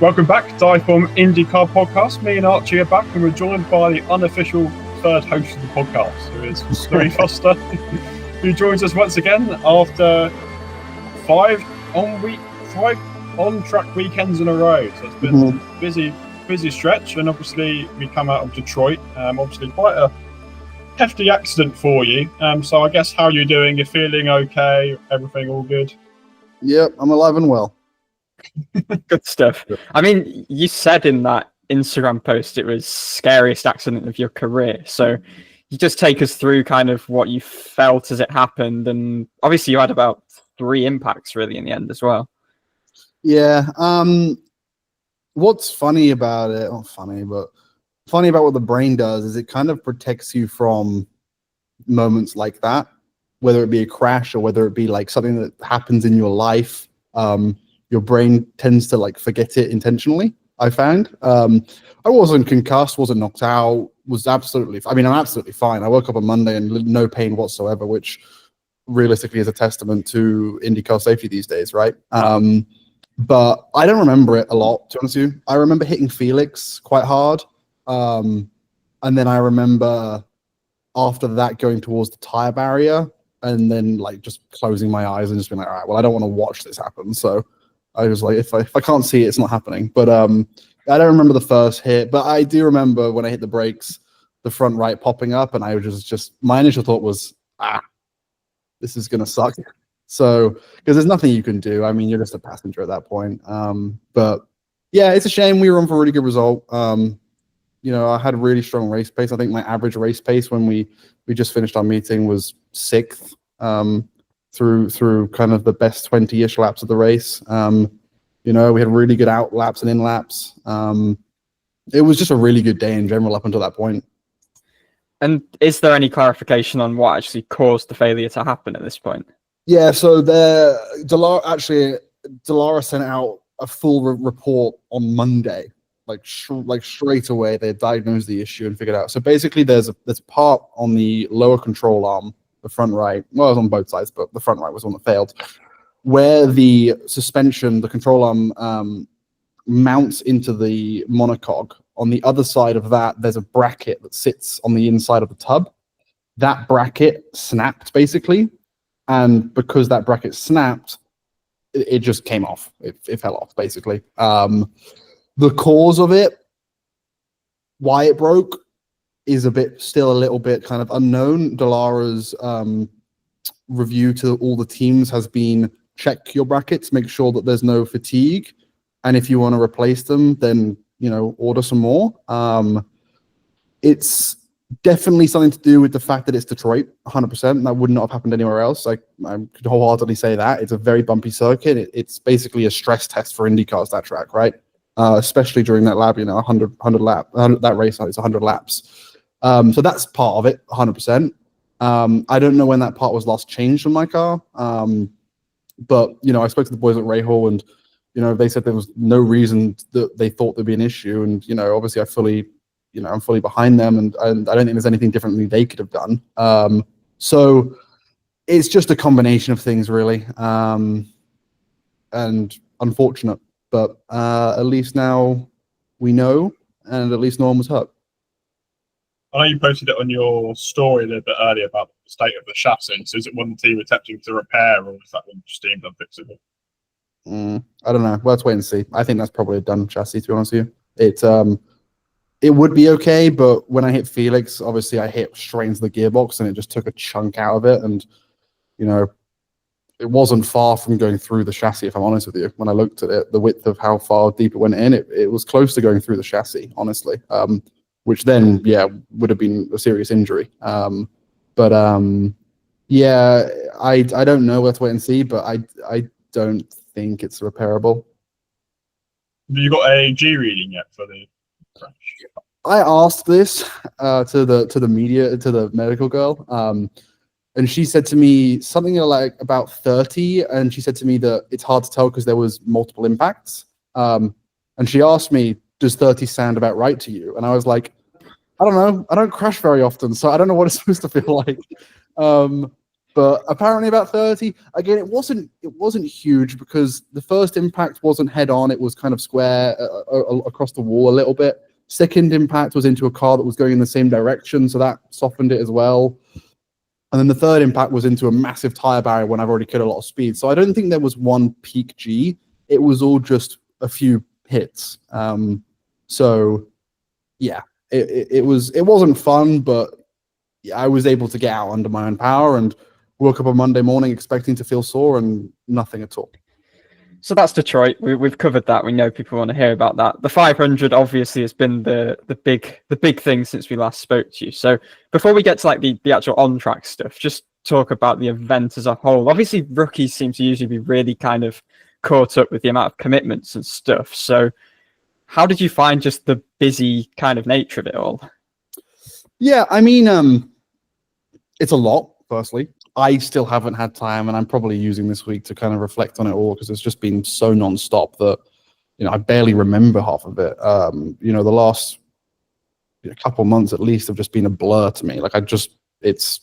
Welcome back to DIVEBOMB IndyCar Podcast. Me and Archie are back, and we're joined by the unofficial third host of the podcast, who is Louis Foster, who joins us once again after five on-track weekends in a row. So it's been a busy stretch, and obviously we come out of Detroit. Obviously quite a hefty accident for you. So I guess how you're doing? You're feeling okay? Everything all good? Yep, I'm alive and well. Good stuff. I mean, you said in that Instagram post it was scariest accident of your career. So you just take us through kind of what you felt as it happened. And obviously you had about 3 impacts really in the end as well. Yeah. What's funny about it, not funny, but funny about what the brain does is it kind of protects you from moments like that, whether it be a crash or whether it be like something that happens in your life. Your brain tends to like forget it intentionally, I found. I wasn't concussed, wasn't knocked out, I'm absolutely fine. I woke up on Monday and no pain whatsoever, which realistically is a testament to IndyCar safety these days, right? But I don't remember it a lot, to be honest with you. I remember hitting Felix quite hard. And then I remember after that going towards the tire barrier and then like just closing my eyes and just being like, all right, well, I don't want to watch this happen. So I was like, if I can't see it, it's not happening. But I don't remember the first hit, but I do remember when I hit the brakes, the front right popping up, and I was just my initial thought was, this is gonna suck. So because there's nothing you can do. I mean, you're just a passenger at that point. But yeah, it's a shame. We were on for a really good result. I had a really strong race pace. I think my average race pace when we just finished our meeting was 6th. Through kind of the best 20-ish laps of the race. We had really good out laps and in laps. It was just a really good day in general up until that point. And is there any clarification on what actually caused the failure to happen at this point? Yeah, so Dallara sent out a full report on Monday, like straight away. They diagnosed the issue and figured out. So basically, there's a part on the lower control arm, the front right, well, it was on both sides, but the front right was one that failed, where the suspension, the control arm, mounts into the monocog. On the other side of that, there's a bracket that sits on the inside of the tub. That bracket snapped, basically, and because that bracket snapped, it just came off. It fell off, basically. The cause of it, why it broke, is still a little bit kind of unknown. Dallara's review to all the teams has been check your brackets, make sure that there's no fatigue, and if you want to replace them, then order some more. It's definitely something to do with the fact that it's Detroit, 100%. That would not have happened anywhere else. I could wholeheartedly say that. It's a very bumpy circuit. It's basically a stress test for IndyCars, that track, right? Especially during that lap, 100 lap, that race, it's 100 laps. So that's part of it, 100%. I don't know when that part was last changed on my car. But, I spoke to the boys at Rahal and, they said there was no reason that they thought there'd be an issue. And, obviously I'm fully behind them and I don't think there's anything differently they could have done. So it's just a combination of things really. And unfortunate, but at least now we know and at least no one was hurt. I know you posted it on your story a little bit earlier about the state of the chassis. So is it one the team attempting to repair, or is that one just deemed unfixable? I don't know. Well, let's wait and see. I think that's probably a done chassis, to be honest with you. It would be okay, but when I hit Felix, obviously I hit straight into the gearbox and it just took a chunk out of it. And, it wasn't far from going through the chassis, if I'm honest with you. When I looked at it, the width of how far deep it went in, it was close to going through the chassis, honestly. Which then, would have been a serious injury. I don't know. Let's wait and see, but I don't think it's repairable. Have you got a G reading yet for the crash? I asked this to the media, to the medical girl, and she said to me something like about 30, and she said to me that it's hard to tell because there was multiple impacts. And she asked me, does 30 sound about right to you? And I was like, I don't know. I don't crash very often, so I don't know what it's supposed to feel like. but apparently about 30. Again, it wasn't huge because the first impact wasn't head on. It was kind of square across the wall a little bit. Second impact was into a car that was going in the same direction, so that softened it as well. And then the third impact was into a massive tire barrier when I've already killed a lot of speed. So I don't think there was one peak G. It was all just a few hits. So yeah, it wasn't fun, but I was able to get out under my own power and woke up on Monday morning expecting to feel sore and nothing at all. So that's Detroit. We've covered that. We know people want to hear about that. The 500 obviously has been the big thing since we last spoke to you. So before we get to like the actual on-track stuff, just talk about the event as a whole. Obviously, rookies seem to usually be really kind of caught up with the amount of commitments and stuff. So how did you find just the busy kind of nature of it all? Yeah, I mean, it's a lot, firstly. I still haven't had time, and I'm probably using this week to kind of reflect on it all because it's just been so non-stop that, I barely remember half of it. The last couple months at least have just been a blur to me. Like it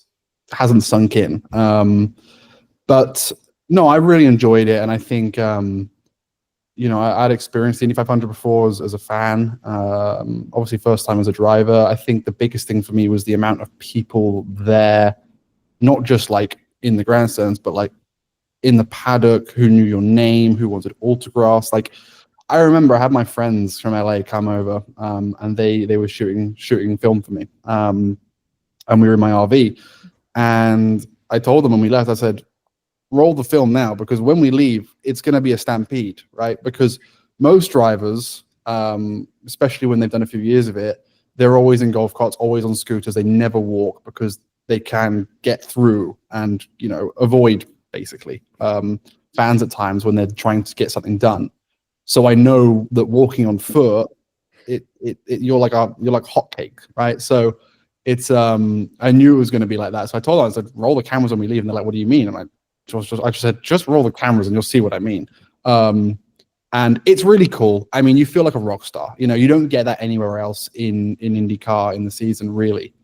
hasn't sunk in. But no, I really enjoyed it, and I think, I'd experienced the Indy 500 before as a fan. Obviously, first time as a driver. I think the biggest thing for me was the amount of people there. Not just like in the grandstands, but like in the paddock, who knew your name, who wanted autographs. Like I remember I had my friends from LA come over, and they were shooting film for me. And we were in my RV, and I told them when we left, I said, roll the film now, because when we leave, it's going to be a stampede, right? Because most drivers, especially when they've done a few years of it, they're always in golf carts, always on scooters. They never walk because they can get through and, avoid basically fans at times when they're trying to get something done. So I know that walking on foot, you're like hotcake, right? So it's I knew it was going to be like that. So I told them, I said, roll the cameras when we leave, and they're like, what do you mean? And I just said, just roll the cameras and you'll see what I mean. And it's really cool. I mean, you feel like a rock star. You don't get that anywhere else in IndyCar in the season, really.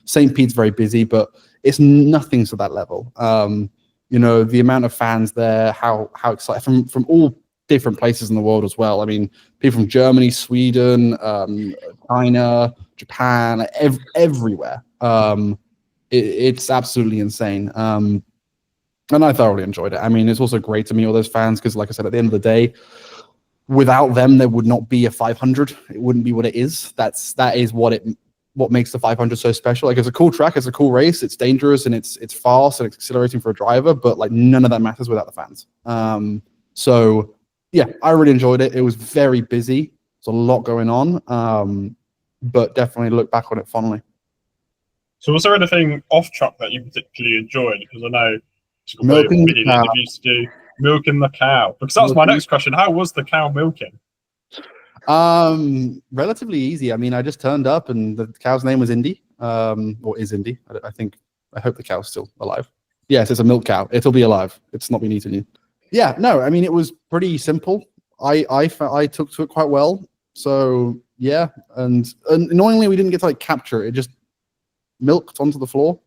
St. Pete's very busy, but it's nothing to that level. The amount of fans there, how excited from all different places in the world as well. I mean, people from Germany, Sweden, China, Japan, everywhere. It's absolutely insane. And I thoroughly enjoyed it. I mean, it's also great to meet all those fans because, like I said, at the end of the day, without them, there would not be a 500. It wouldn't be what it is. That is what makes the 500 so special. Like, it's a cool track, it's a cool race, it's dangerous, and it's fast and it's exhilarating for a driver, but like none of that matters without the fans. So yeah, I really enjoyed it. It was very busy. There's a lot going on, but definitely look back on it fondly. So was there anything off track that you particularly enjoyed? Because I know Milking the cow. Interviews to do milking the cow. Because that was my next question. How was the cow milking? Relatively easy. I mean, I just turned up and the cow's name was Indy, or is Indy. I hope the cow's still alive. Yes, it's a milk cow. It'll be alive. It's not been eaten yet. Yeah, no, I mean, it was pretty simple. I took to it quite well. So yeah, and annoyingly, we didn't get to like capture it. It just milked onto the floor.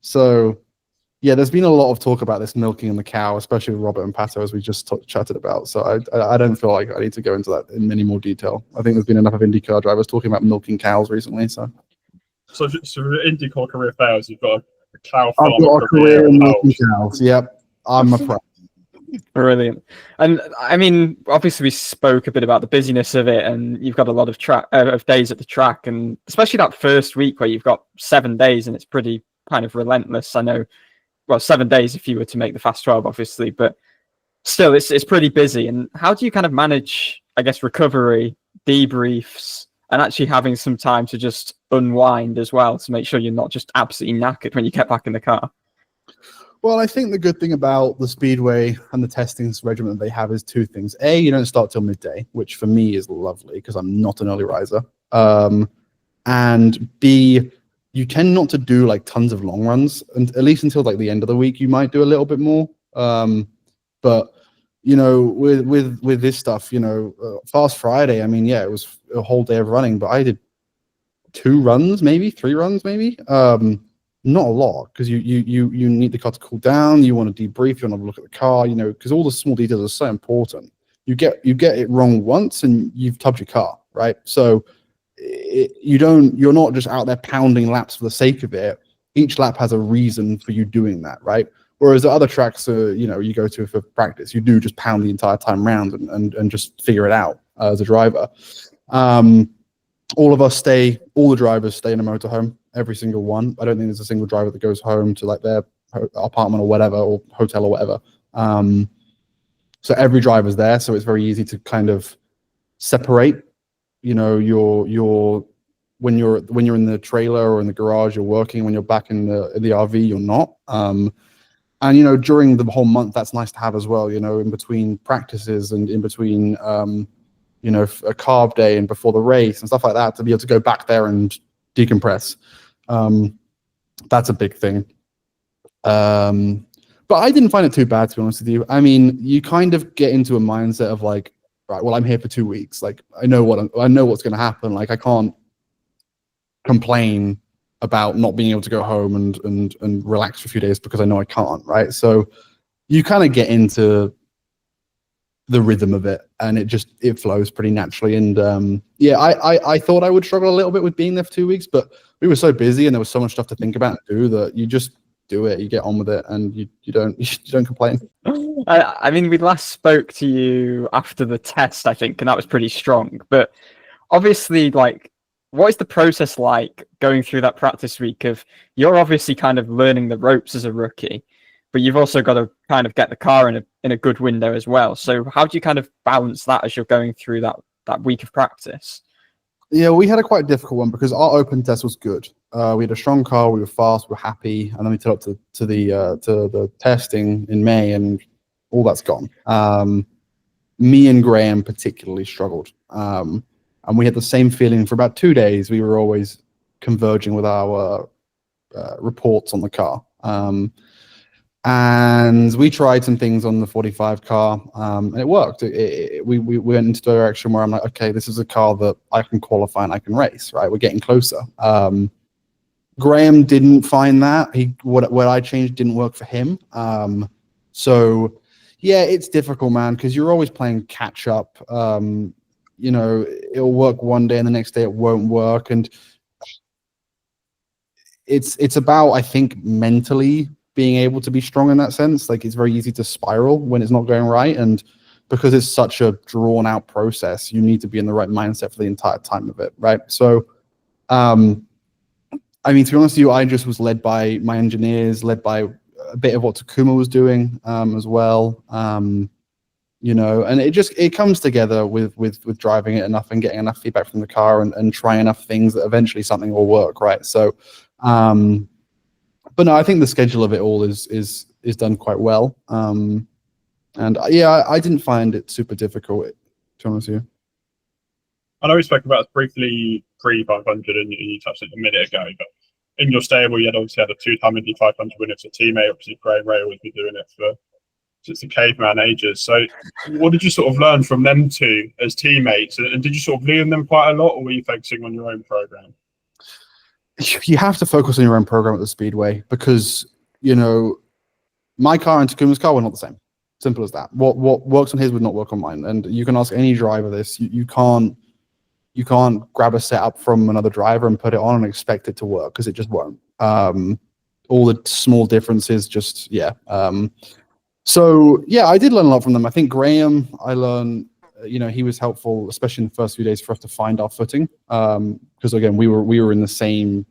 So yeah, there's been a lot of talk about this milking in the cow, especially with Robert and Pato, as we just chatted about. So I don't feel like I need to go into that in any more detail. I think there's been enough of IndyCar drivers talking about milking cows recently. So IndyCar career fails, you've got a cow farm. I've got a career in milking cows. Yep, I'm a pro. Brilliant. And I mean, obviously we spoke a bit about the busyness of it, and you've got a lot of days at the track, and especially that first week where you've got 7 days and it's pretty kind of relentless. I know. Well, 7 days if you were to make the Fast 12, obviously, but still, it's pretty busy. And how do you kind of manage, I guess, recovery, debriefs, and actually having some time to just unwind as well to make sure you're not just absolutely knackered when you get back in the car? Well, I think the good thing about the Speedway and the testing regimen that they have is two things. A, you don't start till midday, which for me is lovely because I'm not an early riser. And B, you tend not to do like tons of long runs, and at least until like the end of the week, you might do a little bit more. But with this stuff, Fast Friday, I mean, yeah, it was a whole day of running, but I did 2 runs, maybe 3 runs, maybe. Not a lot, because you need the car to cool down. You want to debrief. You want to look at the car. Because all the small details are so important. You get it wrong once, and you've tubbed your car, right? So you're not just out there pounding laps for the sake of it. Each lap has a reason for you doing that, right? Whereas the other tracks, you go to for practice, you do just pound the entire time round and just figure it out as a driver. All the drivers stay in a motorhome, every single one. I don't think there's a single driver that goes home to like their apartment or whatever, or hotel or whatever. So every driver's there, so it's very easy to kind of separate. Your when you're in the trailer or in the garage, you're working. When you're back in the RV, you're not. And during the whole month, that's nice to have as well. In between practices and in between, a carb day and before the race and stuff like that, to be able to go back there and decompress. That's a big thing. But I didn't find it too bad, to be honest with you. I mean, you kind of get into a mindset of like, right, well, I'm here for 2 weeks. Like, I know what's going to happen. Like, I can't complain about not being able to go home and relax for a few days because I know I can't, right? So you kind of get into the rhythm of it, and it flows pretty naturally. And I thought I would struggle a little bit with being there for 2 weeks, but we were so busy and there was so much stuff to think about and do that you just do it, you get on with it, and you don't complain. I mean, we last spoke to you after the test, I think, and that was pretty strong. But obviously, like, what is the process like going through that practice week of, you're obviously kind of learning the ropes as a rookie, but you've also got to kind of get the car in a good window as well. So how do you kind of balance that as you're going through that week of practice? Yeah, we had a quite difficult one because our open test was good. We had a strong car, we were fast, we were happy, and then we turned up to the testing in May, and all that's gone. Me and Graham particularly struggled, and we had the same feeling for about 2 days. We were always converging with our reports on the car, and we tried some things on the 45 car, and it worked. We went into the direction where I'm like, okay, this is a car that I can qualify and I can race, right? We're getting closer. Graham didn't find that. What I changed didn't work for him. So yeah, it's difficult, man, because you're always playing catch up. It'll work one day and the next day it won't work. And it's about, I think, mentally being able to be strong in that sense. Like, it's very easy to spiral when it's not going right. And because it's such a drawn out process, you need to be in the right mindset for the entire time of it. Right. So, I mean, to be honest with you, I just was led by my engineers, led by a bit of what Takuma was doing, as well. And it comes together with driving it enough and getting enough feedback from the car and trying enough things that eventually something will work. Right. So, but no, I think the schedule of it all is done quite well. And yeah, I didn't find it super difficult, to be honest with you. I know we spoke about it briefly pre-500 and you touched it a minute ago, but in your stable, you had obviously had a two-time Indy 500 winner as a teammate. Obviously, Graham Ray has been doing it since the caveman ages. So what did you sort of learn from them two as teammates? And did you sort of lean on them quite a lot, or were you focusing on your own program? You have to focus on your own program at the Speedway because, my car and Takuma's car were not the same. Simple as that. What works on his would not work on mine. And you can ask any driver this. You can't grab a setup from another driver and put it on and expect it to work, because it just won't. All the small differences, just, yeah. So, yeah, I did learn a lot from them. I think Graham, I learned, he was helpful, especially in the first few days, for us to find our footing. Because, again, we were in the same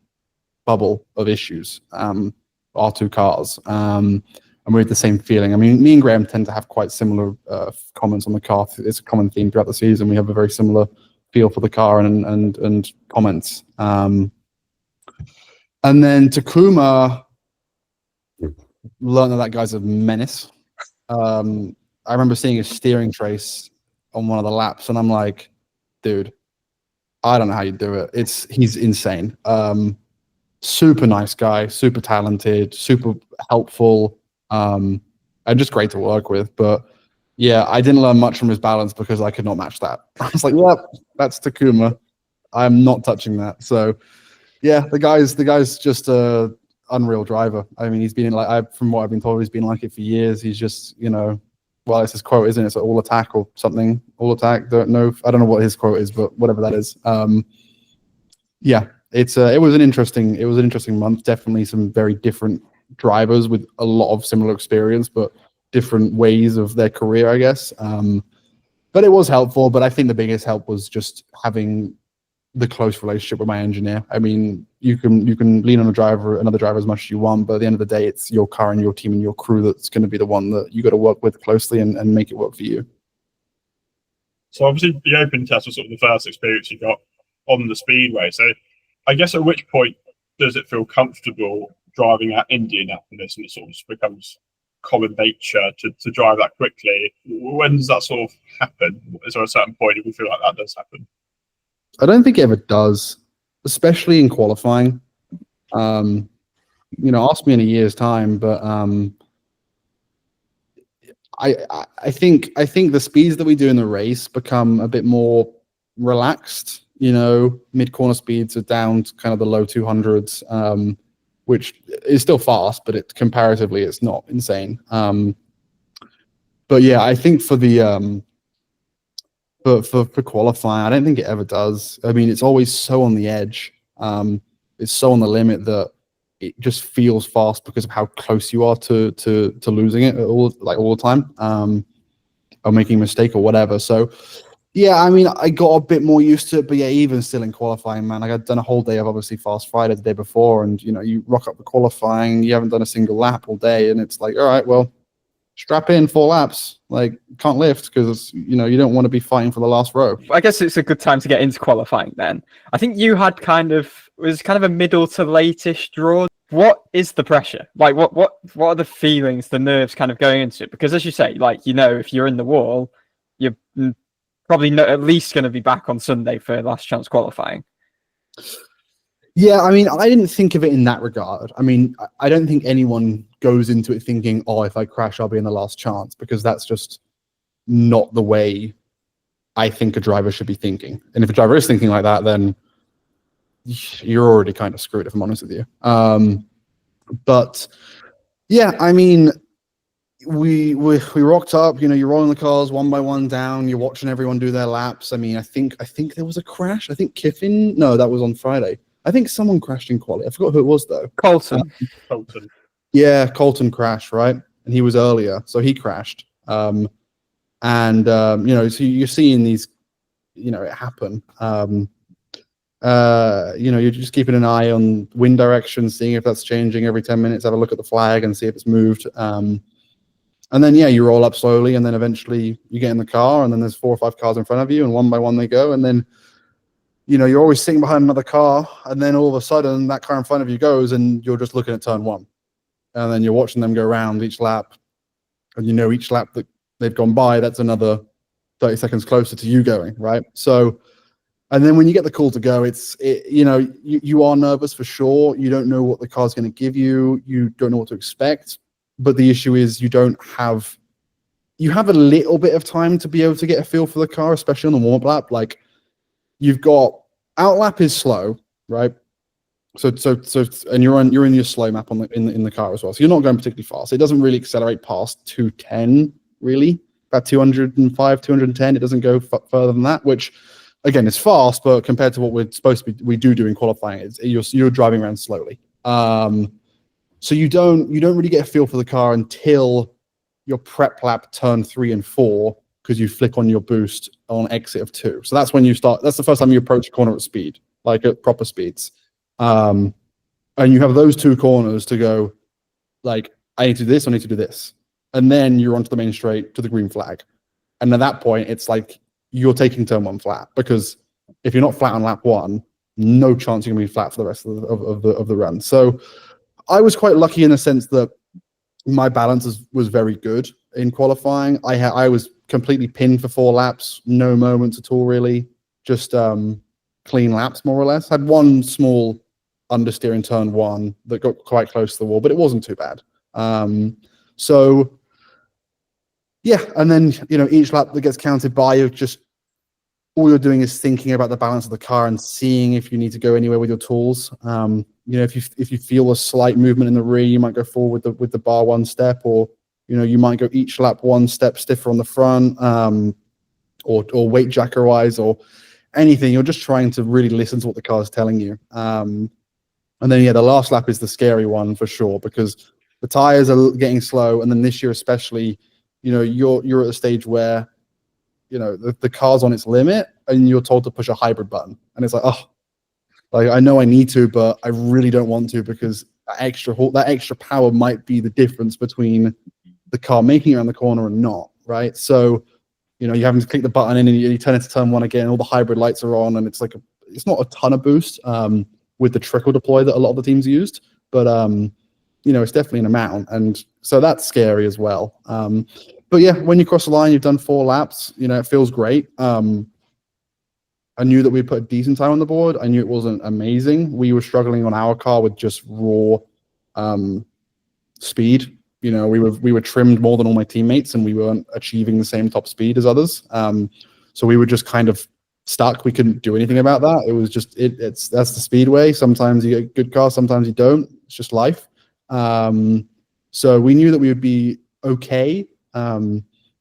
bubble of issues, our two cars. And we had the same feeling. I mean, me and Graham tend to have quite similar comments on the car. It's a common theme throughout the season. We have a very similar feel for the car and comments. And then Takuma learned that guy's a menace. I remember seeing his steering trace on one of the laps, and I'm like, dude, I don't know how you do it. He's insane. Super nice guy, super talented, super helpful, and just great to work with. But yeah, I didn't learn much from his balance because I could not match that. I was like, yep, that's Takuma. I'm not touching that. So yeah, the guy's just unreal driver. I mean, he's been in from what I've been told, he's been like it for years. He's just, well, it's his quote, isn't it? It's all attack or something. All attack. Don't know. I don't know what his quote is, but whatever that is. Yeah, it was an interesting month. Definitely some very different drivers with a lot of similar experience, but different ways of their career, I guess. But it was helpful. But I think the biggest help was just having the close relationship with my engineer. I mean, you can lean on another driver as much as you want, but at the end of the day, it's your car and your team and your crew that's going to be the one that you got to work with closely and make it work for you. So obviously the open test was sort of the first experience you got on the speedway. So I guess at which point does it feel comfortable driving at Indianapolis, and it sort of just becomes common nature to drive that quickly? When does that sort of happen? Is there a certain point if you feel like that does happen? I don't think it ever does, especially in qualifying. Ask me in a year's time, but I think the speeds that we do in the race become a bit more relaxed. Mid-corner speeds are down to kind of the low 200s, which is still fast, but comparatively it's not insane. But yeah, I think for the for qualifying, I don't think it ever does. I mean, it's always so on the edge. It's so on the limit that it just feels fast because of how close you are to losing it all the time, or making a mistake or whatever. So yeah, I mean, I got a bit more used to it, but yeah, even still in qualifying, man, I'd done a whole day of obviously Fast Friday the day before, and you rock up the qualifying, you haven't done a single lap all day, and it's like, all right, well, strap in 4 laps, can't lift because you don't want to be fighting for the last row. I guess it's a good time to get into qualifying then. I think you had kind of a middle to late-ish draw. What is the pressure? What are the feelings, the nerves kind of going into it? Because as you say, if you're in the wall, you're probably not at least going to be back on Sunday for last chance qualifying. Yeah, I mean, I didn't think of it in that regard. I mean, I don't think anyone goes into it thinking, oh, if I crash, I'll be in the last chance, because that's just not the way I think a driver should be thinking. And if a driver is thinking like that, then you're already kind of screwed, if I'm honest with you. But yeah, I mean, we rocked up, you're rolling the cars one by one down, you're watching everyone do their laps. I mean, I think there was a crash. I think Kiffin, no, that was on Friday. I think someone crashed in quali. I forgot who it was though. Colton. Yeah, Colton crashed, right? And he was earlier, so he crashed. So you're seeing these, it happen. You're just keeping an eye on wind direction, seeing if that's changing every 10 minutes, have a look at the flag and see if it's moved. And then, yeah, you roll up slowly, and then eventually you get in the car, and then there's 4 or 5 cars in front of you, and one by one they go, and then you're always sitting behind another car, and then all of a sudden that car in front of you goes, and you're just looking at turn 1. And then you're watching them go around each lap, and each lap that they've gone by, that's another 30 seconds closer to you going, right? So, and then when you get the call to go, you are nervous for sure. You don't know what the car's going to give you. You don't know what to expect. But the issue is you have a little bit of time to be able to get a feel for the car, especially on the warm-up lap. You've got outlap is slow, right? So and you're in your slow map in the car as well. So you're not going particularly fast. It doesn't really accelerate past 210, really. About 205, 210. It doesn't go further than that, which again is fast, but compared to what we're supposed to be, we do in qualifying, you're driving around slowly. So you don't really get a feel for the car until your prep lap turn 3 and 4, because you flick on your boost on exit of 2. So that's when you start. That's the first time you approach a corner at speed, at proper speeds. And you have those 2 corners to go, I need to do this, I need to do this. And then you're onto the main straight to the green flag. And at that point, it's you're taking turn 1 flat, because if you're not flat on lap 1, no chance you're going to be flat for the rest of the run. So I was quite lucky in the sense that my balance was very good in qualifying. I was completely pinned for 4 laps, no moments at all, really. Just clean laps, more or less. Had one small understeer in turn 1 that got quite close to the wall, but it wasn't too bad. So yeah, and then each lap that gets counted by, all you're doing is thinking about the balance of the car and seeing if you need to go anywhere with your tools. if you feel a slight movement in the rear, you might go forward with the bar one step, or you might go each lap one step stiffer on the front, or weight jacker wise, or anything. You're just trying to really listen to what the car is telling you. And then the last lap is the scary one for sure, because the tires are getting slow, and then this year especially, you're at a stage where the car's on its limit, and you're told to push a hybrid button, and it's like, oh, like I know I need to, but I really don't want to, because that extra power might be the difference between the car making it around the corner and not, right? So, you're having to click the button in, and you turn into turn one again, all the hybrid lights are on, and it's like it's not a ton of boost with the trickle deploy that a lot of the teams used, but it's definitely an amount, and so that's scary as well. But yeah, when you cross the line, you've done 4 laps, it feels great. I knew that we put a decent time on the board. I knew it wasn't amazing. We were struggling on our car with just raw speed. We were trimmed more than all my teammates, and we weren't achieving the same top speed as others. So we were just kind of stuck. We couldn't do anything about that. It was just that's the speedway. Sometimes you get a good car, sometimes you don't. It's just life. So we knew that we would be okay.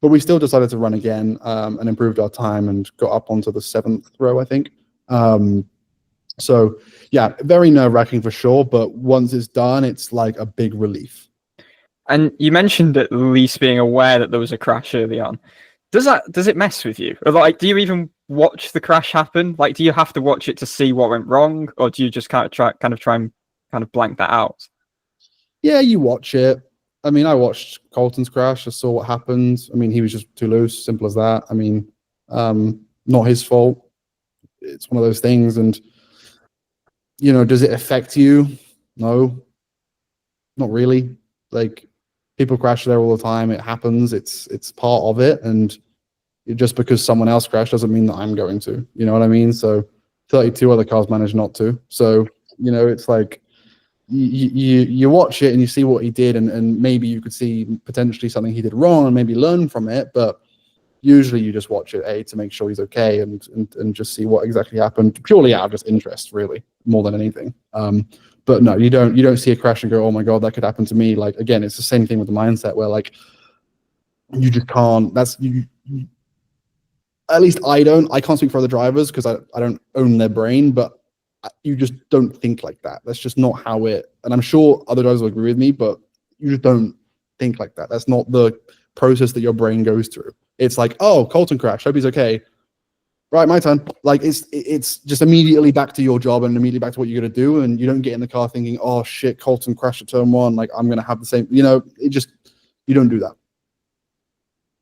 But we still decided to run again, and improved our time and got up onto the 7th row, I think. So yeah, very nerve-wracking for sure, but once it's done, it's like a big relief. And you mentioned at least being aware that there was a crash early on. Does it mess with you? Or do you even watch the crash happen? Like, do you have to watch it to see what went wrong, or do you just try and blank that out? Yeah, you watch it. I mean, I watched Colton's crash. I saw what happened. I mean, he was just too loose. Simple as that. I mean, not his fault. It's one of those things. And, does it affect you? No, not really. Like, people crash there all the time. It happens. It's part of it. And just because someone else crashed doesn't mean that I'm going to. You know what I mean? So 32 other cars managed not to. So, it's like, you watch it and you see what he did, and maybe you could see potentially something he did wrong and maybe learn from it, but usually you just watch it to make sure he's okay, and just see what exactly happened, purely out of just interest, really, more than anything. But no, you don't see a crash and go, oh my god, that could happen to me. Like, again, it's the same thing with the mindset where, like, you just can't. At least I can't speak for other drivers because I don't own their brain, but you just don't think like that. That's just not how it, and I'm sure other drivers will agree with me, but you just don't think like that. That's not the process that your brain goes through. It's like, oh, Colton crashed, hope he's okay. Right, my turn. Like, it's just immediately back to your job and immediately back to what you're going to do, and you don't get in the car thinking, oh shit, Colton crashed at turn 1, like I'm going to have the same, you don't do that.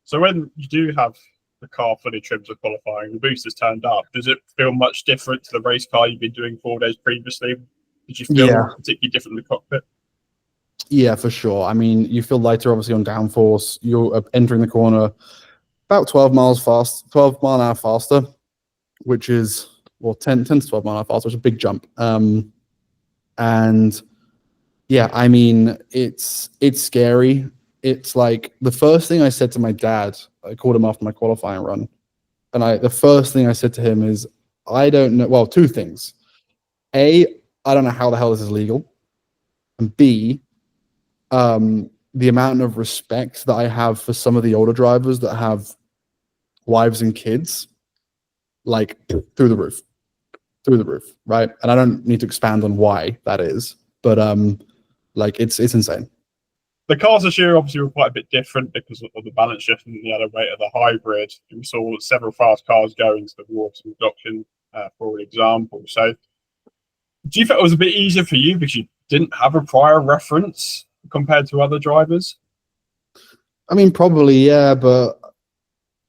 So when you do have the car fully trimmed for qualifying, the boost has turned up, does it feel much different to the race car you've been doing 4 days previously? Did you feel particularly different in the cockpit? Yeah, for sure. I mean, you feel lighter obviously on downforce. You're entering the corner about 12 mile an hour faster, which is 10 to 12 mile an hour faster, which is a big jump. And yeah, I mean, it's scary. It's like the first thing I said to my dad, I called him after my qualifying run, and the first thing I said to him is, I don't know. Well, 2 things. A, I don't know how the hell this is legal, and B, the amount of respect that I have for some of the older drivers that have wives and kids, like through the roof, right? And I don't need to expand on why that is, but like it's insane. The cars this year obviously were quite a bit different because of the balance shift and the other weight of the hybrid. We saw several fast cars go into the water reduction, for example. So do you think it was a bit easier for you because you didn't have a prior reference compared to other drivers? I mean, probably, yeah, but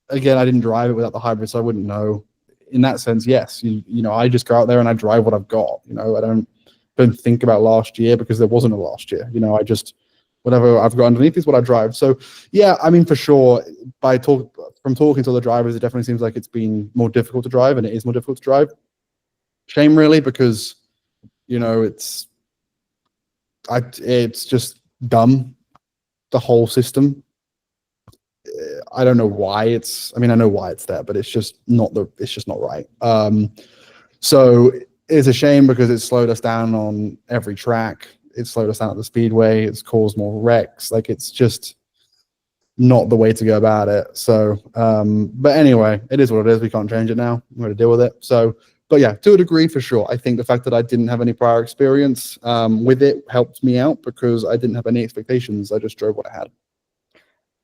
again, I didn't drive it without the hybrid, so I wouldn't know. In that sense, yes, I just go out there and I drive what I've got. I don't think about last year because there wasn't a last year. I just, whatever I've got underneath is what I drive. So yeah, I mean, for sure, from talking to other drivers, it definitely seems like it's been more difficult to drive, and it is more difficult to drive. Shame, really, because it's just dumb, the whole system. I don't know why I know why it's there, but it's just not right. So it's a shame because it's slowed us down on every track. It's slowed us down at the speedway. It's caused more wrecks. Like, it's just not the way to go about it. So, but anyway, it is what it is. We can't change it now. We're going to deal with it. So, but yeah, to a degree, for sure. I think the fact that I didn't have any prior experience with it helped me out because I didn't have any expectations. I just drove what I had.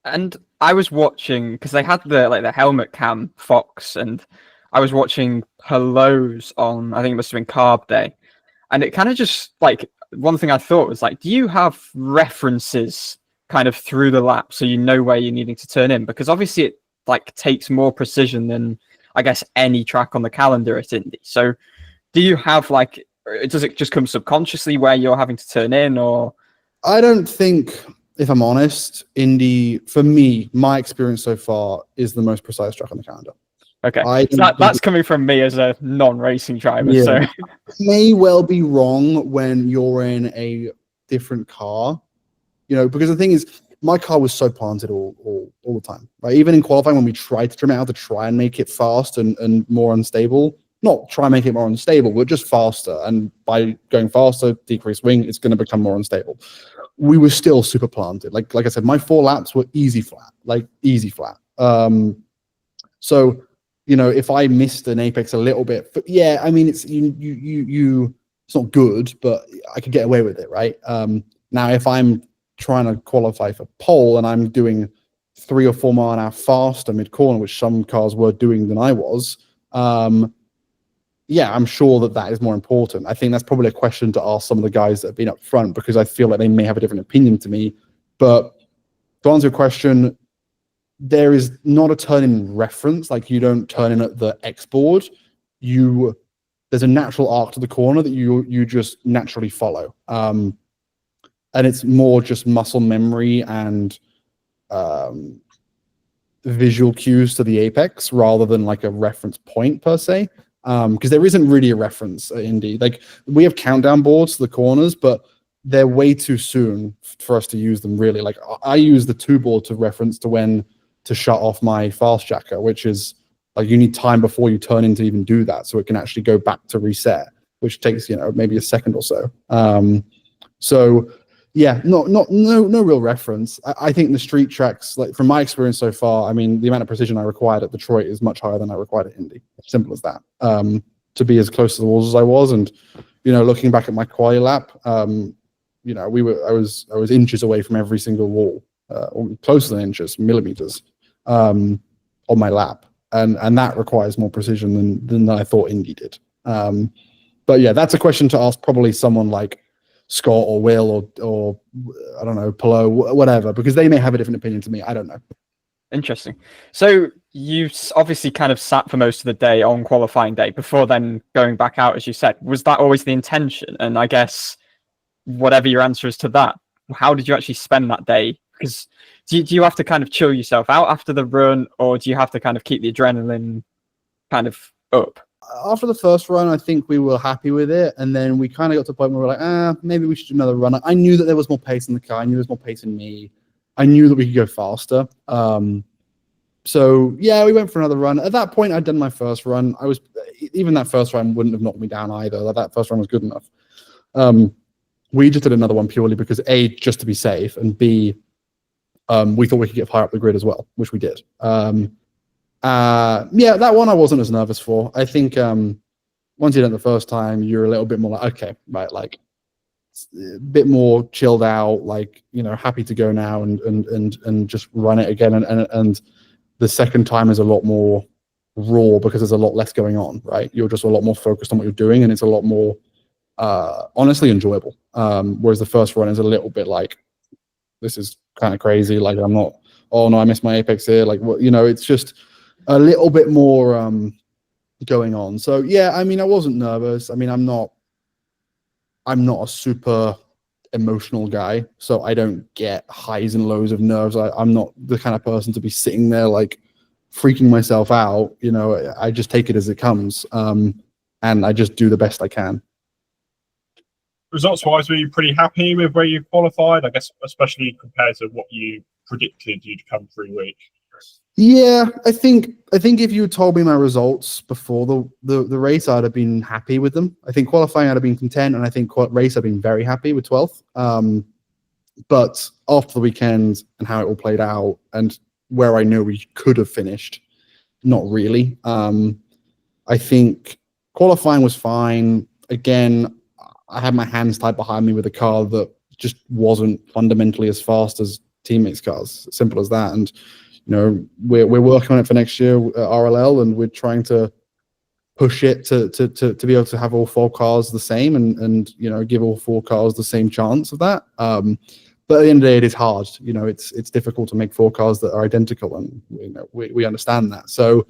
And I was watching, because they had the helmet cam Fox, and I was watching her lows on, I think it must have been Carb Day. And it kind of just, like, one thing I thought was, like, do you have references kind of through the lap so you know where you're needing to turn in? Because obviously it, like, takes more precision than, I guess, any track on the calendar at Indy. So do you have, like, does it just come subconsciously where you're having to turn in, or? I don't think, if I'm honest, Indy, for me, my experience so far is the most precise track on the calendar. Okay, so that's coming from me as a non-racing driver. Yeah. So may well be wrong when you're in a different car, you know, because the thing is, my car was so planted all the time. Right? Even in qualifying, when we tried to trim it out to try and make it fast and more unstable, not try and make it more unstable, but just faster. And by going faster, decrease wing, it's going to become more unstable. We were still super planted. Like I said, my 4 laps were easy flat. So, you know, if I missed an apex a little bit, but yeah, I mean, it's it's not good, but I could get away with it, right? Now, if I'm trying to qualify for pole and I'm doing 3 or 4 mile an hour faster mid corner, which some cars were doing than I was, yeah, I'm sure that is more important. I think that's probably a question to ask some of the guys that have been up front, because I feel like they may have a different opinion to me. But to answer your question, there is not a turn in reference. Like, you don't turn in at the X board. There's a natural arc to the corner that you just naturally follow. And it's more just muscle memory and visual cues to the apex rather than like a reference point per se. Because there isn't really a reference at Indy. Like, we have countdown boards to the corners, but they're way too soon for us to use them, really. Like, I use the 2 board to reference to when to shut off my fast jacker, which is like, you need time before you turn in to even do that, so it can actually go back to reset, which takes, you know, maybe a second or so. So yeah, no real reference. I think the street tracks, like, from my experience so far, I mean, the amount of precision I required at Detroit is much higher than I required at Indy. Simple as that. To be as close to the walls as I was, and, you know, looking back at my quali lap, you know, I was inches away from every single wall, or closer than inches, millimeters, on my lap, and that requires more precision than I thought Indy did. But yeah, that's a question to ask probably someone like Scott or Will or I don't know, Polo, whatever, because they may have a different opinion to me. I don't know. interesting. So you obviously kind of sat for most of the day on qualifying day before then going back out, as you said. Was that always the intention? And I guess whatever your answer is to that, how did you actually spend that day? Because do you have to kind of chill yourself out after the run, or do you have to kind of keep the adrenaline kind of up? After the first run, I think we were happy with it, and then we kind of got to the point where we were like, maybe we should do another run. I knew that there was more pace in the car. I knew there was more pace in me. I knew that we could go faster. So yeah, we went for another run. At that point, I'd done my first run. Even that first run wouldn't have knocked me down either. That first run was good enough. We just did another one purely because A, just to be safe, and B, we thought we could get higher up the grid as well, which we did. Yeah, that one I wasn't as nervous for. I think once you done it the first time, you're a little bit more like, okay, right, like a bit more chilled out, like, you know, happy to go now and just run it again. And the second time is a lot more raw because there's a lot less going on, right? You're just a lot more focused on what you're doing, and it's a lot more honestly enjoyable. Whereas the first run is a little bit like, this is kind of crazy. Like, I'm not, oh no, I missed my apex here. Like, you know, it's just a little bit more going on. So yeah, I mean, I wasn't nervous. I mean, I'm not a super emotional guy, so I don't get highs and lows of nerves. I'm not the kind of person to be sitting there like freaking myself out. You know, I just take it as it comes, and I just do the best I can. Results-wise, were you pretty happy with where you qualified? I guess, especially compared to what you predicted you'd come through week. Yeah, I think if you told me my results before the race, I'd have been happy with them. I think qualifying I'd have been content, and I think race I've been very happy with 12th. But after the weekend and how it all played out, and where I knew we could have finished, not really. I think qualifying was fine. Again, I had my hands tied behind me with a car that just wasn't fundamentally as fast as teammates' cars. Simple as that. And we're working on it for next year at RLL, and we're trying to push it to be able to have all 4 cars the same and give all 4 cars the same chance of that. But at the end of the day, it is hard. It's difficult to make 4 cars that are identical, and we understand that. So,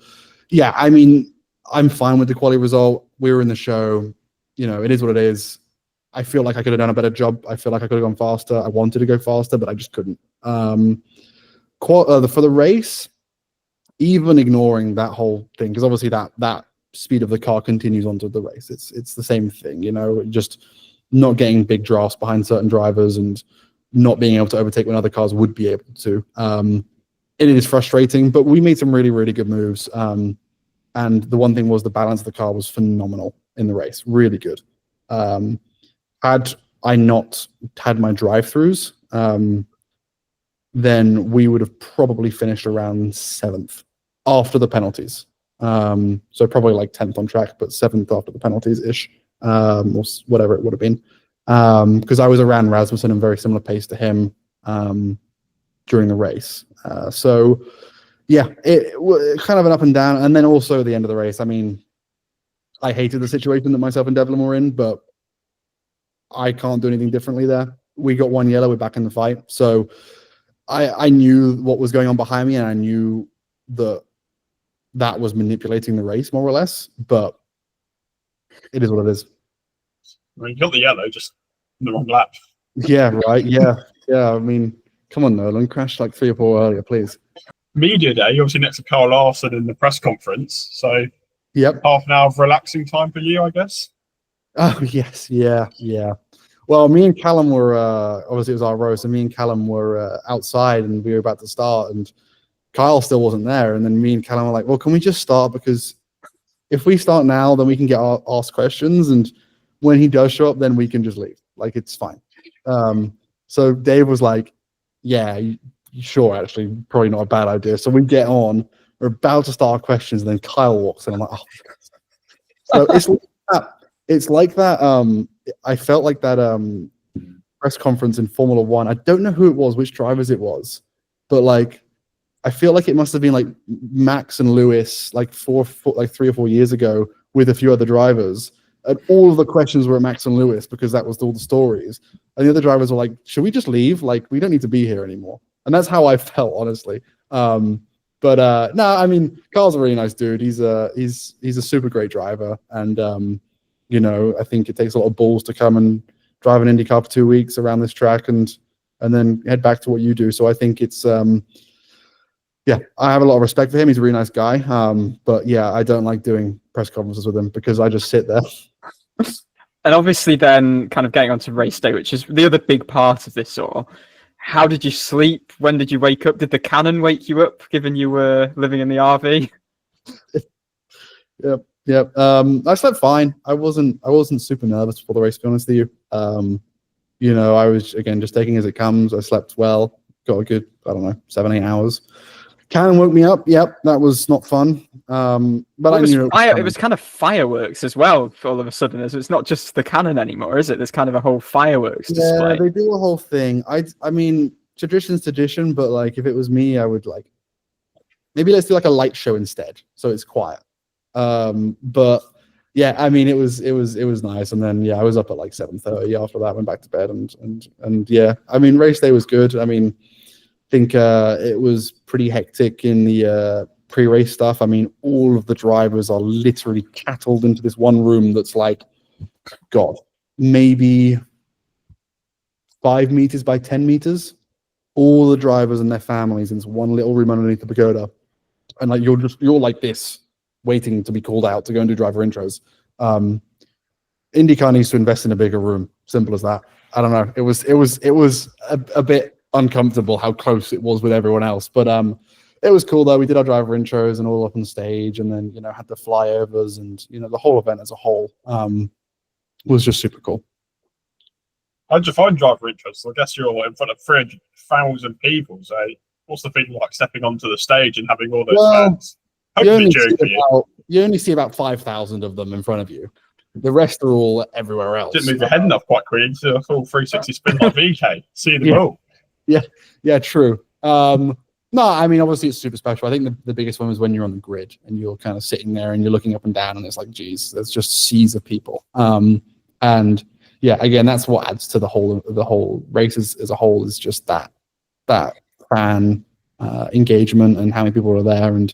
yeah, I mean, I'm fine with the quality result. We were in the show. It is what it is. I feel like I could have done a better job. I feel like I could have gone faster. I wanted to go faster, but I just couldn't. For the race, even ignoring that whole thing, because obviously that speed of the car continues onto the race. It's the same thing, just not getting big drafts behind certain drivers and not being able to overtake when other cars would be able to. It is frustrating, but we made some really, really good moves. And the one thing was the balance of the car was phenomenal in the race, really good. Had I not had my drive-throughs, then we would have probably finished around 7th after the penalties. So probably like 10th on track, but 7th after the penalties-ish, or whatever it would have been. Because I was around Rasmussen and very similar pace to him during the race. So, yeah, it kind of an up and down. And then also the end of the race, I mean, I hated the situation that myself and Devlin were in, but I can't do anything differently there. We got 1 yellow, we're back in the fight. So I knew what was going on behind me, and I knew that was manipulating the race more or less, but it is what it is. I mean, you got the yellow, just in the wrong lap. Yeah, right. Yeah. I mean, come on, Nolan, crash like 3 or 4 earlier, please. Media day, you're obviously next to Carl Larson in the press conference, so yep, half an hour of relaxing time for you, I guess. Oh yes, yeah. Well, me and Callum were obviously it was our row, so me and Callum were outside, and we were about to start, and Kyle still wasn't there. And then me and Callum were like, "Well, can we just start? Because if we start now, then we can get asked questions, and when he does show up, then we can just leave. Like it's fine." So Dave was like, "Yeah, sure. Actually, probably not a bad idea." So we get on. We're about to start questions, and then Kyle walks in. I'm like, "Oh." So it's like that. It's like that. I felt like that press conference in Formula One. I don't know who it was, which drivers it was, but like I feel like it must have been like Max and Lewis, like 3 or 4 years ago, with a few other drivers, and all of the questions were at Max and Lewis because that was all the stories. And the other drivers were like, "Should we just leave? Like we don't need to be here anymore." And that's how I felt, honestly. But no, I mean, Carl's a really nice dude. He's a super great driver, and I think it takes a lot of balls to come and drive an IndyCar for 2 weeks around this track and then head back to what you do. So I think it's, yeah, I have a lot of respect for him. He's a really nice guy. But yeah, I don't like doing press conferences with him because I just sit there. And obviously then kind of getting onto race day, which is the other big part of this all. How did you sleep? When did you wake up? Did the cannon wake you up, given you were living in the RV? Yep. I slept fine. I wasn't super nervous before the race, to be honest with you. I was again just taking it as it comes. I slept well, got a good, 7-8 hours. Cannon woke me up. Yep, that was not fun. But I knew it was kind of fireworks as well. All of a sudden, it's not just the cannon anymore, is it? There's kind of a whole fireworks display. Yeah, they do a whole thing. I mean, tradition's tradition, but like if it was me, I would like maybe let's do like a light show instead, so it's quiet. But yeah, I mean, it was nice. And then, yeah, I was up at like 7:30 after that, went back to bed and yeah, I mean, race day was good. I mean, I think, it was pretty hectic in the, pre-race stuff. I mean, all of the drivers are literally cattled into this one room that's like, God, maybe 5 meters by 10 meters. All the drivers and their families in this one little room underneath the pagoda. And like, you're like this, waiting to be called out to go and do driver intros. IndyCar needs to invest in a bigger room. Simple as that. I don't know. It was a bit uncomfortable how close it was with everyone else. But it was cool though. We did our driver intros and all up on stage, and then had the flyovers, and the whole event as a whole was just super cool. How did you find driver intros? I guess you're in front of 300,000 people. So what's the feeling like stepping onto the stage and having all those fans? You only see about 5,000 of them in front of you. The rest are all everywhere else. Didn't move your head enough quite quickly to a full 360 spin like VK. See them all. Yeah, true. No, I mean, obviously it's super special. I think the biggest one is when you're on the grid and you're kind of sitting there and you're looking up and down, and it's like, geez, there's just seas of people. And yeah, again, that's what adds to the whole race as a whole, is just that fan engagement and how many people are there and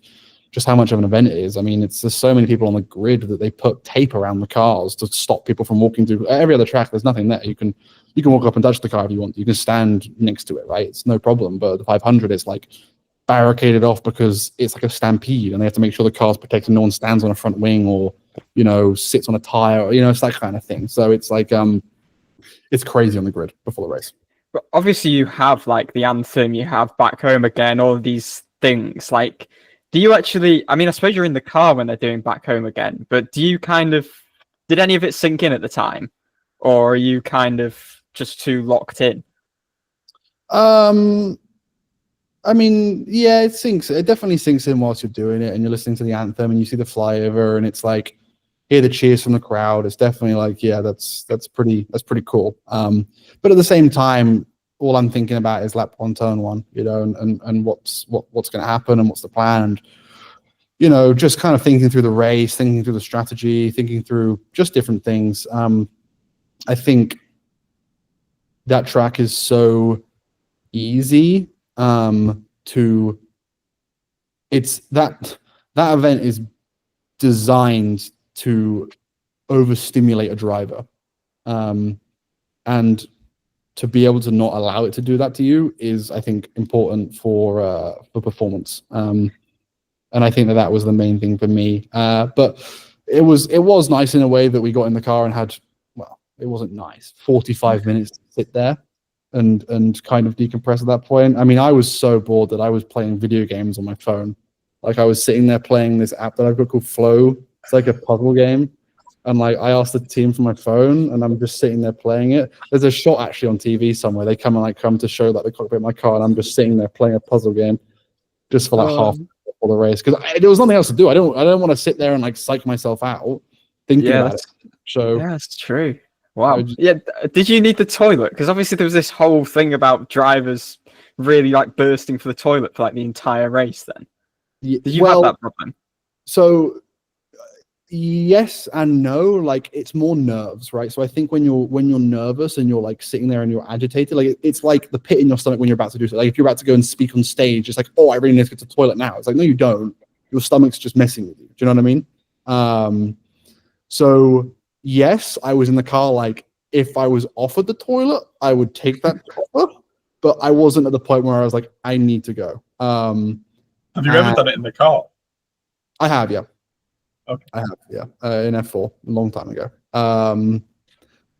just how much of an event it is. I mean, there's so many people on the grid that they put tape around the cars to stop people from walking through. Every other track, there's nothing there. You can walk up and touch the car if you want. You can stand next to it, right? It's no problem. But the 500 is like barricaded off because it's like a stampede, and they have to make sure the car's protected. No one stands on a front wing or sits on a tire. It's that kind of thing. So it's like it's crazy on the grid before the race. But obviously, you have like the anthem, you have Back Home Again, all of these things. Like, do you actually? I mean, I suppose you're in the car when they're doing Back Home Again, but did any of it sink in at the time, or are you kind of just too locked in? I mean, yeah, it sinks. It definitely sinks in whilst you're doing it, and you're listening to the anthem, and you see the flyover, and it's like hear the cheers from the crowd. It's definitely like, yeah, that's pretty cool. But at the same time, all I'm thinking about is lap 1, turn 1, and what's going to happen and what's the plan, and just kind of thinking through the race, thinking through the strategy, thinking through just different things. I think that track is so easy. It's that event is designed to overstimulate a driver, and to be able to not allow it to do that to you is, I think, important for performance. And I think that was the main thing for me. But it was nice in a way that we got in the car and had, well, it wasn't nice, 45 minutes to sit there and kind of decompress at that point. I mean, I was so bored that I was playing video games on my phone. Like, I was sitting there playing this app that I've got called Flow. It's like a puzzle game. And like, I asked the team for my phone, and I'm just sitting there playing it. There's a shot actually on TV somewhere. They come to show like the cockpit of my car, and I'm just sitting there playing a puzzle game just for like half before the race, because there was nothing else to do. I don't want to sit there and like psych myself out thinking about it. So yeah, that's true. Wow. Did you need the toilet? Because obviously there was this whole thing about drivers really like bursting for the toilet for like the entire race. Then did you have that problem? So yes and no. Like, it's more nerves, right? So I think when you're nervous and you're like sitting there and you're agitated, like it's like the pit in your stomach when you're about to do something. Like, if you're about to go and speak on stage, it's like, oh, I really need to get to the toilet now. It's like, no, you don't. Your stomach's just messing with you. Do you know what I mean? So yes, I was in the car. Like, if I was offered the toilet, I would take that offer, but I wasn't at the point where I was like, I need to go. Have you ever done it in the car? I have, yeah. Okay. I have, yeah, in F4 a long time ago.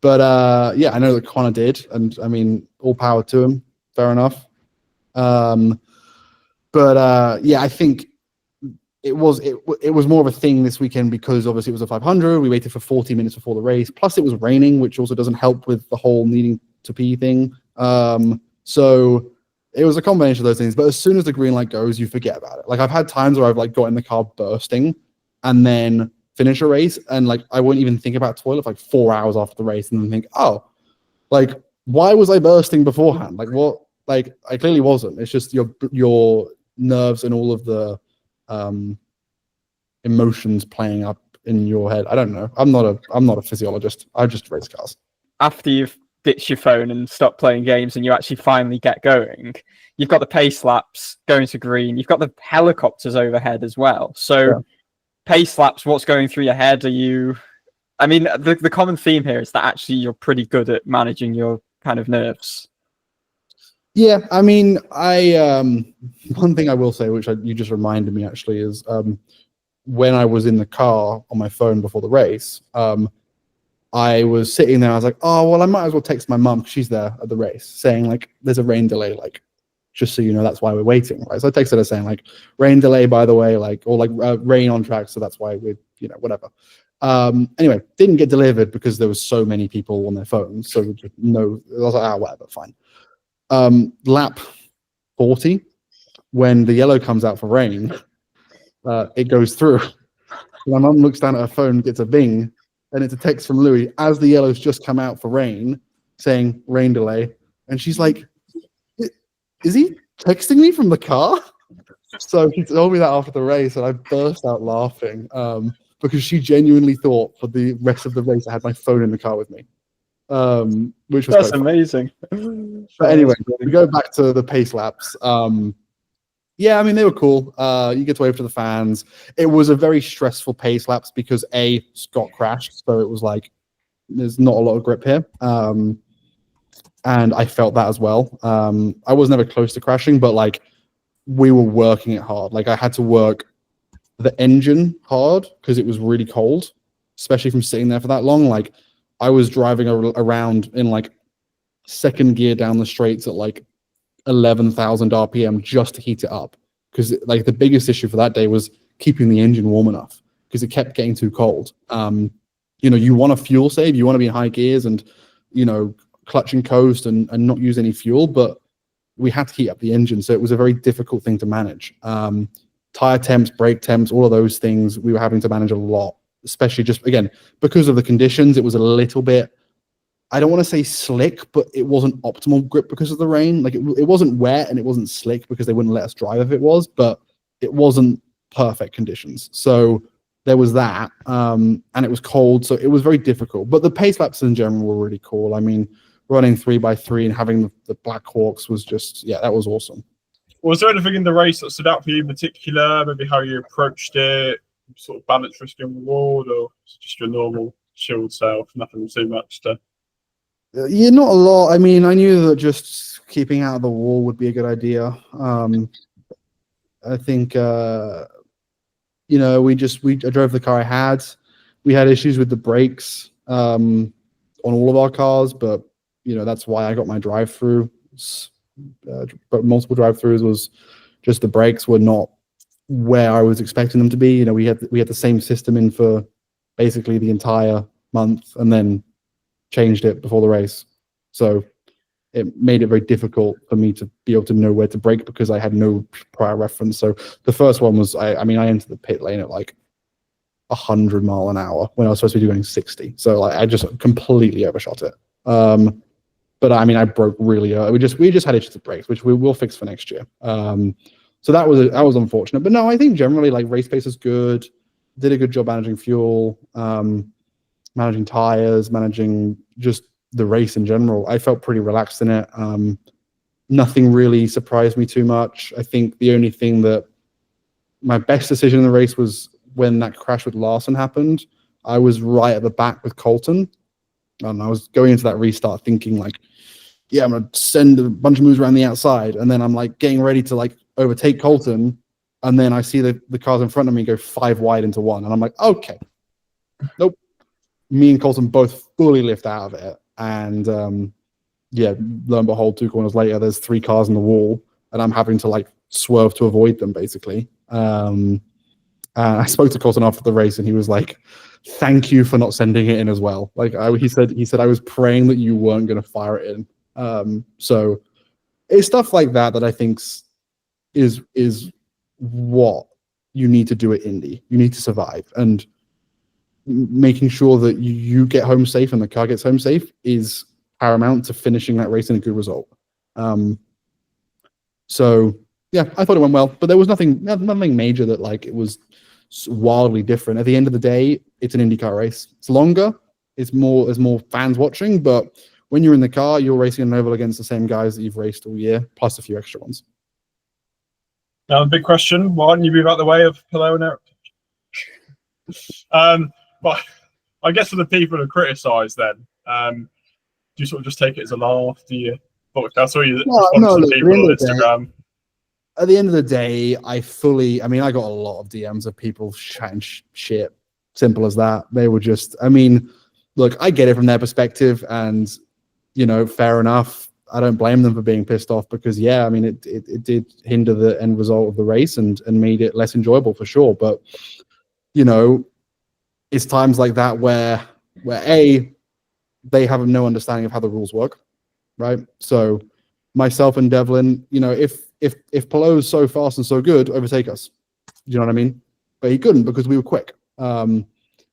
But yeah, I know that Connor did, and I mean, all power to him. Fair enough. But yeah, I think it was more of a thing this weekend because obviously it was a 500. We waited for 40 minutes before the race. Plus, it was raining, which also doesn't help with the whole needing to pee thing. So it was a combination of those things. But as soon as the green light goes, you forget about it. Like, I've had times where I've like got in the car bursting and then finish a race, and like I wouldn't even think about toilet for like 4 hours after the race, and then think, oh, like, why was I bursting beforehand? Like, what? Like, I clearly wasn't. It's just your nerves and all of the emotions playing up in your head. I don't know. I'm not a physiologist. I just race cars. After you've ditched your phone and stopped playing games and you actually finally get going, you've got the pace laps going to green. You've got the helicopters overhead as well. So yeah. Pace laps, what's going through your head? I mean, the common theme here is that actually you're pretty good at managing your kind of nerves. Yeah, I mean, one thing I will say, which you just reminded me actually, is when I was in the car on my phone before the race, I was sitting there, I was like, oh, well, I might as well text my mum, because she's there at the race, saying like, there's a rain delay, like just so you know, that's why we're waiting, right? So I texted her saying like, rain delay, by the way, like, or like rain on track, so that's why we're, you know, whatever. Anyway, didn't get delivered because there was so many people on their phones, so we just no, I was like, whatever, fine. Lap 40, when the yellow comes out for rain, it goes through. My mum looks down at her phone, gets a bing, and it's a text from Louis as the yellow's just come out for rain, saying rain delay, and she's like, is he texting me from the car? So she told me that after the race, and I burst out laughing because she genuinely thought for the rest of the race I had my phone in the car with me, which was That's amazing. But anyway, we go back to the pace laps. Yeah, I mean, they were cool. You get to wave to the fans. It was a very stressful pace laps because Scott crashed, so it was like there's not a lot of grip here. And I felt that as well. I was never close to crashing, but like we were working it hard. Like I had to work the engine hard because it was really cold, especially from sitting there for that long. Like I was driving around in like second gear down the straights at like 11,000 RPM just to heat it up. Because like the biggest issue for that day was keeping the engine warm enough because it kept getting too cold. You know, you want to fuel save, you want to be in high gears and, you know, clutch and coast and not use any fuel, but we had to heat up the engine. So it was a very difficult thing to manage. Tire temps, brake temps, all of those things, we were having to manage a lot, especially just, again, because of the conditions, it was a little bit, I don't want to say slick, but it wasn't optimal grip because of the rain. Like it wasn't wet and it wasn't slick because they wouldn't let us drive if it was, but it wasn't perfect conditions. So there was that, and it was cold, so it was very difficult. But the pace laps in general were really cool. I mean, running 3x3 and having the Black Hawks was just, yeah, that was awesome. Was there anything in the race that stood out for you in particular? Maybe how you approached it, sort of balance, risk, and reward, or just your normal chilled self, nothing too much to... Yeah, not a lot. I mean, I knew that just keeping out of the wall would be a good idea. I think, you know, I drove the car I had. We had issues with the brakes on all of our cars, but, you know, that's why I got my drive-through. But multiple drive-throughs was just the brakes were not where I was expecting them to be. You know, we had the same system in for basically the entire month and then changed it before the race. So it made it very difficult for me to be able to know where to brake because I had no prior reference. So the first one was, I mean, I entered the pit lane at like 100 mile an hour when I was supposed to be doing 60. So like, I just completely overshot it. But I mean, I broke really early. We just had issues with brakes, which we will fix for next year. So that was unfortunate. But no, I think generally like race pace is good. Did a good job managing fuel, managing tires, managing just the race in general. I felt pretty relaxed in it. Nothing really surprised me too much. I think the only thing that my best decision in the race was when that crash with Larson happened. I was right at the back with Colton. And I was going into that restart thinking like, yeah, I'm going to send a bunch of moves around the outside. And then I'm like getting ready to like overtake Colton. And then I see the cars in front of me go 5 wide into 1. And I'm like, okay, nope. Me and Colton both fully lift out of it. And yeah, lo and behold, 2 corners later, there's 3 cars in the wall. And I'm having to like swerve to avoid them basically. I spoke to Colton after the race and he was like, thank you for not sending it in as well. Like he said, I was praying that you weren't going to fire it in. So it's stuff like that I think is what you need to do at Indy. You need to survive, and making sure that you get home safe and the car gets home safe is paramount to finishing that race in a good result. So yeah, I thought it went well, but there was nothing major that like it was wildly different. At the end of the day, it's an IndyCar race. It's longer. There's more fans watching, but when you're in the car, you're racing an oval against the same guys that you've raced all year, plus a few extra ones. Now, the big question: why don't you move out the way of Pillow and Eric? But I guess for the people who criticise, then do you sort of just take it as a laugh? Do you? I saw you respond to the people on Instagram. At the end of the day, I got a lot of DMs of people chatting shit. Simple as that. They were just, I mean, look, I get it from their perspective, and you know, fair enough. I don't blame them for being pissed off because, yeah, I mean, it did hinder the end result of the race and made it less enjoyable for sure. But, you know, it's times like that where A, they have no understanding of how the rules work, right? So myself and Devlin, you know, if Pelot's so fast and so good, overtake us. You know what I mean? But he couldn't because we were quick. And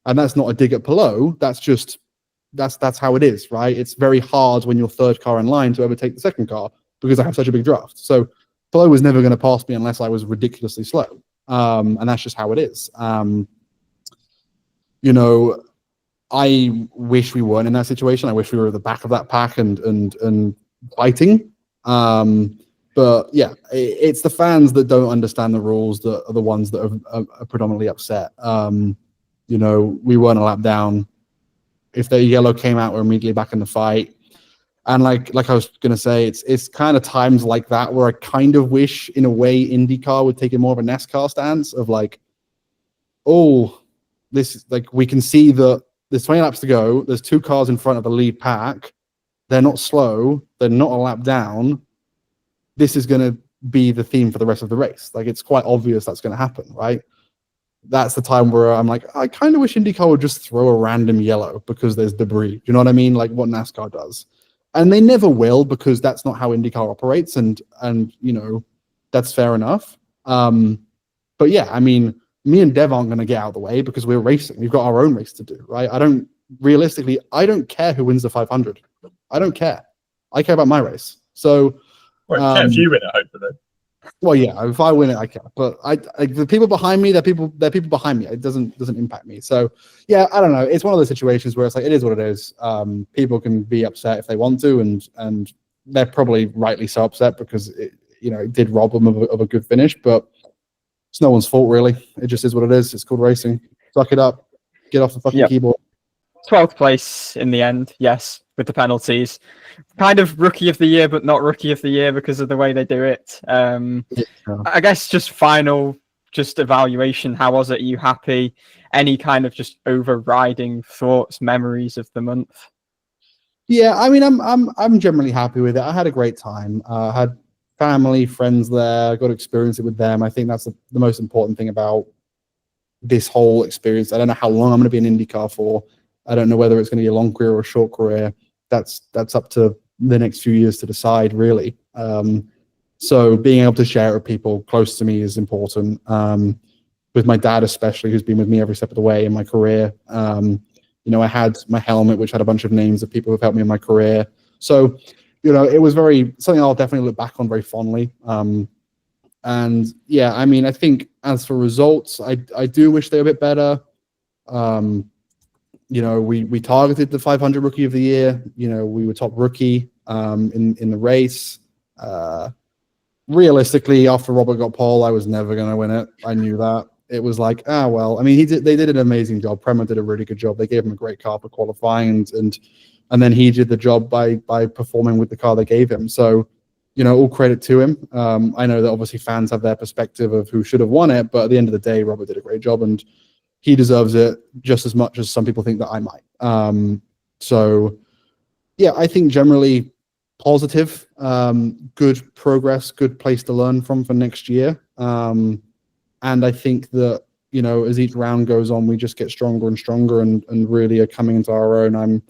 that's not a dig at Pelot. That's just that's how it is, right? It's very hard when you're third car in line to overtake the second car because I have such a big draft. So Pelot was never going to pass me unless I was ridiculously slow. And that's just how it is. You know, I wish we weren't in that situation. I wish we were at the back of that pack and fighting. But yeah, it's the fans that don't understand the rules that are the ones that are predominantly upset. You know, we weren't a lap down. If the yellow came out, we're immediately back in the fight. And like I was going to say, it's kind of times like that where I kind of wish, in a way, IndyCar would take a more of a NASCAR stance of like, oh, this is like, we can see that there's 20 laps to go. There's 2 cars in front of the lead pack. They're not slow. They're not a lap down. This is going to be the theme for the rest of the race. Like, it's quite obvious that's going to happen, right? That's the time where I'm like, I kind of wish IndyCar would just throw a random yellow because there's debris. Do you know what I mean? Like what NASCAR does. And they never will because that's not how IndyCar operates. And you know, that's fair enough. But yeah, I mean, me and Dev aren't going to get out of the way because we're racing. We've got our own race to do, right? I don't care who wins the 500. I don't care. I care about my race. So, well, if you win it, hopefully. Well, yeah, if I win it, I care. But the people behind me, they're people behind me. It doesn't impact me. So yeah, I don't know. It's one of those situations where it's like, it is what it is. People can be upset if they want to, and they're probably rightly so upset because it did rob them of a good finish. But it's no one's fault, really. It just is what it is. It's called racing. Suck it up. Get off the fucking keyboard. 12th place in the end, yes, with the penalties. Kind of rookie of the year, but not rookie of the year because of the way they do it. I guess just final, evaluation. How was it? Are you happy? Any kind of just overriding thoughts, memories of the month? Yeah, I mean, I'm generally happy with it. I had a great time. I had family, friends there. I got to experience it with them. I think that's the most important thing about this whole experience. I don't know how long I'm going to be in IndyCar for. I don't know whether it's going to be a long career or a short career. That's up to the next few years to decide, really. So being able to share it with people close to me is important. With my dad especially, who's been with me every step of the way in my career. I had my helmet, which had a bunch of names of people who've helped me in my career. So, it was something I'll definitely look back on very fondly. And yeah, I mean, I think as for results, I do wish they were a bit better. We targeted the 500 Rookie of the Year. We were top rookie in the race. Realistically, after Robert got pole, I was never going to win it. I knew that. It was like, well. I mean, they did an amazing job. Prema did a really good job. They gave him a great car for qualifying, and then he did the job by performing with the car they gave him. So, all credit to him. I know that obviously fans have their perspective of who should have won it, but at the end of the day, Robert did a great job, and he deserves it just as much as some people think that I might. So, yeah, I think generally positive, good progress, good place to learn from for next year. And I think that, as each round goes on, we just get stronger and stronger and really are coming into our own.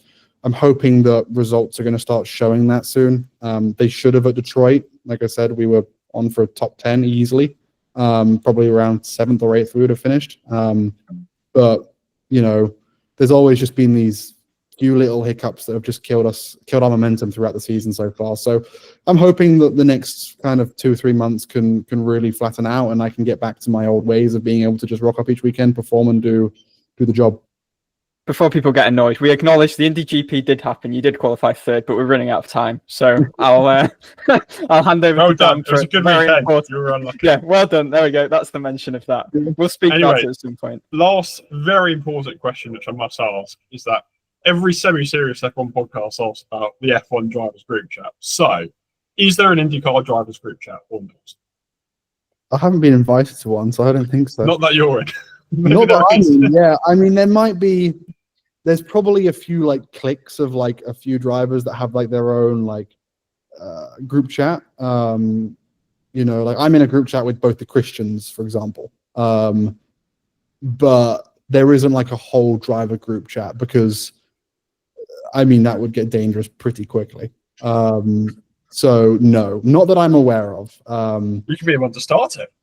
I'm hoping that results are going to start showing that soon. They should have at Detroit. Like I said, we were on for a top 10 easily. Probably around 7th or 8th we would have finished. But, there's always just been these few little hiccups that have just killed our momentum throughout the season so far. So I'm hoping that the next kind of 2-3 months can really flatten out and I can get back to my old ways of being able to just rock up each weekend, perform and do the job. Before people get annoyed, we acknowledge the Indy GP did happen. You did qualify 3rd, but we're running out of time. So I'll hand over to Dan. It was a good weekend. You were unlucky. Yeah, well done. There we go. That's the mention of that. We'll speak about it at some point. Last very important question, which I must ask, is that every semi-serious F1 podcast asks about the F1 drivers group chat. So, is there an IndyCar drivers group chat or not? I haven't been invited to one, so I don't think so. Not that you're in. Not that I'm in, yeah. I mean, there might be. There's probably a few cliques of a few drivers that have their own group chat. You know, like I'm in a group chat with both the Christians, for example. But there isn't like a whole driver group chat because, I mean, that would get dangerous pretty quickly. So no, not that I'm aware of. You could be the one to start it.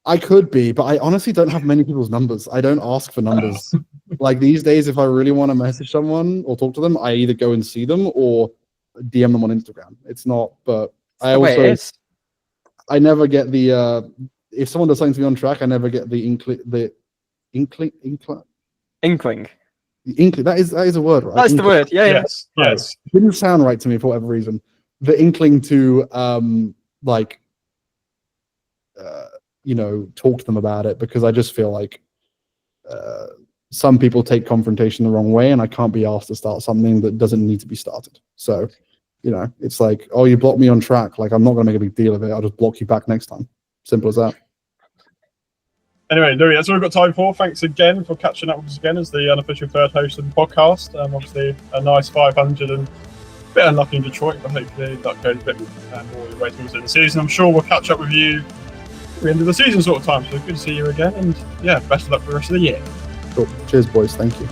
I could be, but I honestly don't have many people's numbers. I don't ask for numbers. Like these days, if I really want to message someone or talk to them, I either go and see them or DM them on Instagram. It's not, but I also, I never get the, if someone does something to me on track, I never get the inkling. That is a word, right? That's the word. Yeah, yes, yeah. Yes. It didn't sound right to me for whatever reason. The inkling to you know, talk to them about it, because I just feel like some people take confrontation the wrong way, and I can't be asked to start something that doesn't need to be started. So, you know, it's like, oh, you blocked me on track. Like, I'm not going to make a big deal of it. I'll just block you back next time. Simple as that. Anyway, Louis, that's all we've got time for. Thanks again for catching up with us again as the unofficial third host of the podcast. Obviously, a nice 500 and a bit unlucky in Detroit, but hopefully that goes a bit more the way towards the end of the season. I'm sure we'll catch up with you at the end of the season sort of time. So good to see you again, and yeah, best of luck for the rest of the year. Cool. Cheers, boys. Thank you.